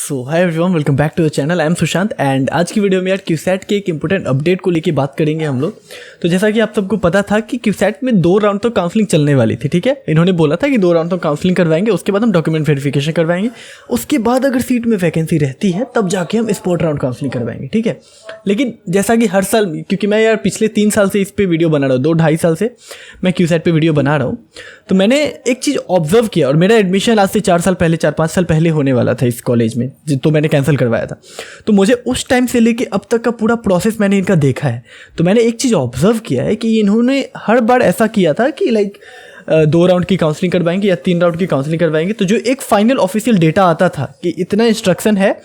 So hi everyone, welcome back to the channel. I am Sushant and आज की video में यार क्यूसैट के एक इंपॉर्टेंट अपडेट को लेके बात करेंगे हम लोग। तो जैसा कि आप सबको पता था कि क्यूसैट में 2 राउंड तो काउंसलिंग चलने वाली थी, ठीक है। इन्होंने बोला था कि 2 राउंड तो काउंसलिंग करवाएंगे, उसके बाद हम डॉक्यूमेंट वेरिफिकेशन करवाएंगे, उसके बाद अगर सीट में वैकेंसी रहती है तब जाके हम स्पॉट राउंड काउंसलिंग करवाएंगे, ठीक है। लेकिन जैसा कि हर साल, क्योंकि मैं यार पिछले 3 साल से इस पर वीडियो बना रहा हूँ, 2-2.5 साल से मैं क्यूसैट पे वीडियो बना रहा हूँ, तो मैंने एक चीज़ ऑब्जर्व किया। और मेरा एडमिशन आज से 4-5 साल पहले होने वाला था इस कॉलेज में, तो मैंने कैंसिल करवाया था। तो मुझे उस टाइम से लेके अब तक का पूरा प्रोसेस मैंने इनका देखा है। तो मैंने एक चीज़ ऑब्जर्व किया है कि इन्होंने हर बार ऐसा किया था कि लाइक 2 राउंड की काउंसलिंग करवाएंगे या 3 राउंड की काउंसलिंग करवाएंगे, तो जो एक फाइनल ऑफिशियल डेटा आता था कि इतना इंस्ट्रक्शन है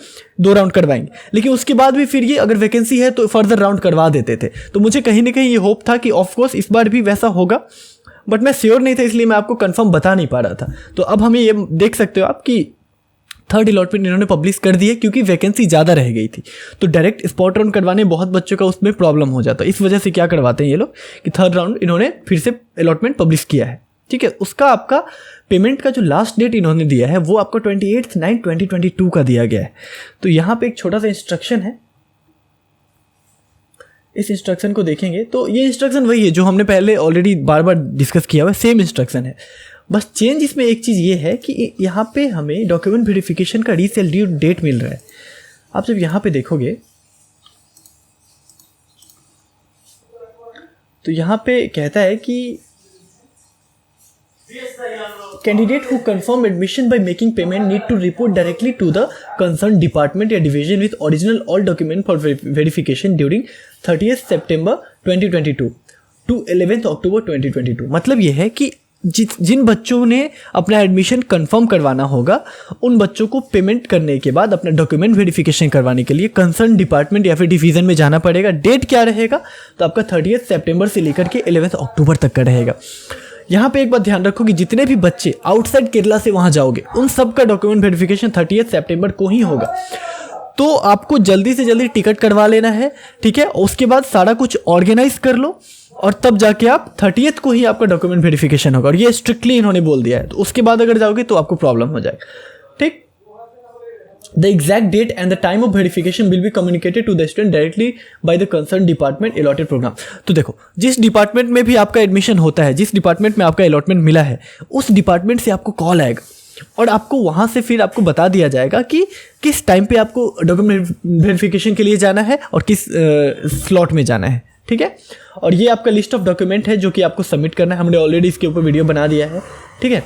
2 राउंड करवाएंगे, लेकिन उसके बाद भी फिर ये अगर वैकेंसी है तो फर्दर राउंड करवा देते थे। तो मुझे कहीं ना कहीं ये होप था कि ऑफकोर्स इस बार भी वैसा होगा, बट मैं श्योर नहीं था, इसलिए मैं आपको कंफर्म बता नहीं पा रहा था। तो अब हमें ये देख सकते हो आप कि 3rd अलॉटमेंट इन्होंने पब्लिश कर दी है, क्योंकि वैकेंसी ज़्यादा रह गई थी। तो डायरेक्ट स्पॉट राउंड करवाने बहुत बच्चों का उसमें प्रॉब्लम हो जाता है। इस वजह से क्या करवाते हैं ये लोग कि 3rd राउंड इन्होंने फिर से अलॉटमेंट पब्लिश किया है, ठीक है। उसका आपका पेमेंट का जो लास्ट डेट इन्होंने दिया है वो आपका 28/9/2022 का दिया गया है। तो यहाँ पे एक छोटा सा इंस्ट्रक्शन है, इस इंस्ट्रक्शन को देखेंगे तो ये इंस्ट्रक्शन वही है जो हमने पहले ऑलरेडी बार बार डिस्कस किया हुआ है, सेम इंस्ट्रक्शन है। बस चेंज इसमें एक चीज़ ये है कि यहाँ पे हमें डॉक्यूमेंट वेरिफिकेशन का रीसेल ड्यू डेट मिल रहा है। आप जब यहाँ पे देखोगे तो यहाँ पे कहता है कि candidate who confirm admission by making payment need to report directly to the concern department या division with original all document for verification during 30 सितंबर 2022 टू 11 अक्टूबर 2022। मतलब ये है कि जिन बच्चों ने अपना एडमिशन कंफर्म करवाना होगा, उन बच्चों को पेमेंट करने के बाद अपना डॉक्यूमेंट वेरिफिकेशन करवाने के लिए कंसर्न डिपार्टमेंट या फिर डिवीज़न में जाना पड़ेगा। डेट क्या रहेगा? तो आपका 30 सितंबर से लेकर के 11 अक्टूबर तक का रहेगा। यहाँ पे एक बात ध्यान रखो कि जितने भी बच्चे आउटसाइड केरला से वहाँ जाओगे, उन सब का डॉक्यूमेंट वेरिफिकेशन 30 सितंबर को ही होगा। तो आपको जल्दी से जल्दी टिकट करवा लेना है, ठीक है। उसके बाद सारा कुछ ऑर्गेनाइज कर लो और तब जाके आप 30 को ही आपका डॉक्यूमेंट वेरिफिकेशन होगा। और ये स्ट्रिक्टली इन्होंने बोल दिया है, तो उसके बाद अगर जाओगे तो आपको प्रॉब्लम हो जाएगा, ठीक। The exact date and the time of verification will be communicated to the student directly by the concern department allotted programme. तो देखो, जिस डिपार्टमेंट में भी आपका एडमिशन होता है, जिस डिपार्टमेंट में आपका अलॉटमेंट मिला है, उस डिपार्टमेंट से आपको कॉल आएगा और आपको वहाँ से फिर आपको बता दिया जाएगा कि किस टाइम पे आपको डॉक्यूमेंट वेरिफिकेशन के लिए जाना है और किस स्लॉट में जाना है, ठीक है। और ये आपका लिस्ट ऑफ डॉक्यूमेंट है जो कि आपको सबमिट करना है। हमने ऑलरेडी इसके ऊपर वीडियो बना दिया है, ठीक है,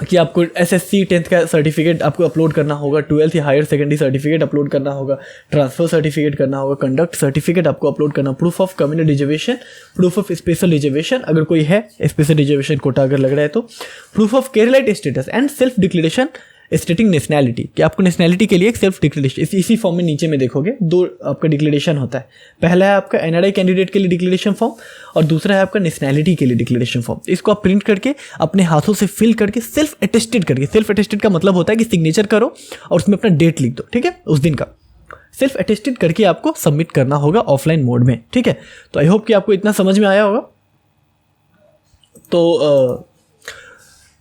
कि आपको SSC 10th का सर्टिफिकेट आपको अपलोड करना होगा, 12th या हायर सेकेंडरी सर्टिफिकेट अपलोड करना होगा, ट्रांसफर सर्टिफिकेट करना होगा, कंडक्ट सर्टिफिकेट आपको अपलोड करना, proof of community reservation, proof of special reservation अगर कोई है, स्पेशल रिजर्वेशन कोटा अगर लग रहा है तो, proof of Keralite status and self declaration स्टेटिंग nationality, कि आपको नेशनैलिटी के लिए एक सेल्फ डिक्लेरेशन, इसी फॉर्म में नीचे में देखोगे 2 आपका डिक्लेरेशन होता है। पहला है आपका NRI कैंडिडेट के लिए डिक्लेरेशन फॉर्म और दूसरा है आपका नेशनैलिटी के लिए डिक्लेरेशन फॉर्म। इसको आप प्रिंट करके अपने हाथों से फिल करके सेल्फ अटेस्टेड करके, सेल्फ अटेस्टेड का मतलब होता है कि सिग्नेचर करो और उसमें अपना डेट लिख दो, ठीक है, उस दिन का सेल्फ अटेस्टेड करके आपको सबमिट करना होगा ऑफलाइन मोड में, ठीक है। तो आई होप कि आपको इतना समझ में आया होगा। तो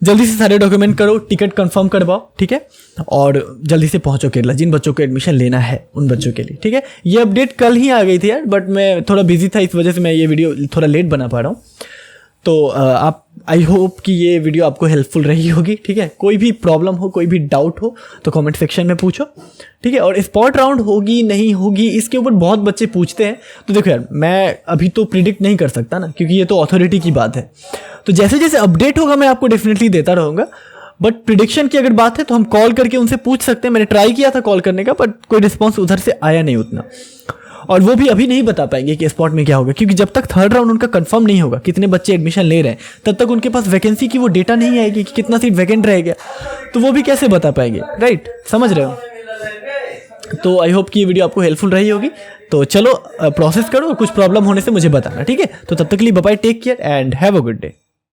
जल्दी से सारे डॉक्यूमेंट करो, टिकट कंफर्म करवाओ, ठीक है, और जल्दी से पहुंचो केरला, जिन बच्चों को एडमिशन लेना है उन बच्चों के लिए, ठीक है। ये अपडेट कल ही आ गई थी यार, बट मैं थोड़ा बिजी था, इस वजह से मैं ये वीडियो थोड़ा लेट बना पा रहा हूँ। तो आप, आई होप कि ये वीडियो आपको हेल्पफुल रही होगी, ठीक है। कोई भी प्रॉब्लम हो, कोई भी डाउट हो तो कमेंट सेक्शन में पूछो, ठीक है। और स्पॉट राउंड होगी नहीं होगी इसके ऊपर बहुत बच्चे पूछते हैं। तो देखो यार, मैं अभी तो प्रिडिक्ट नहीं कर सकता ना, क्योंकि ये तो अथॉरिटी की बात है। तो जैसे जैसे अपडेट होगा मैं आपको डेफिनेटली देता रहूँगा। बट प्रिडिक्शन की अगर बात है तो हम कॉल करके उनसे पूछ सकते हैं। मैंने ट्राई किया था कॉल करने का, बट कोई रिस्पॉन्स उधर से आया नहीं उतना, और वो भी अभी नहीं बता पाएंगे कि स्पॉट में क्या होगा, क्योंकि जब तक 3rd राउंड उनका कंफर्म नहीं होगा कितने बच्चे एडमिशन ले रहे हैं, तब तक उनके पास वैकेंसी की वो डेटा नहीं आएगी कि कितना सीट वैकेंट रह गया, तो वो भी कैसे बता पाएंगे, राइट, समझ रहे हो। तो आई होप कि ये वीडियो आपको हेल्पफुल रही होगी। तो चलो प्रोसेस करो, कुछ प्रॉब्लम होने से मुझे बताना, ठीक है। तो तब तक के लिए bye bye, take care and have a good day.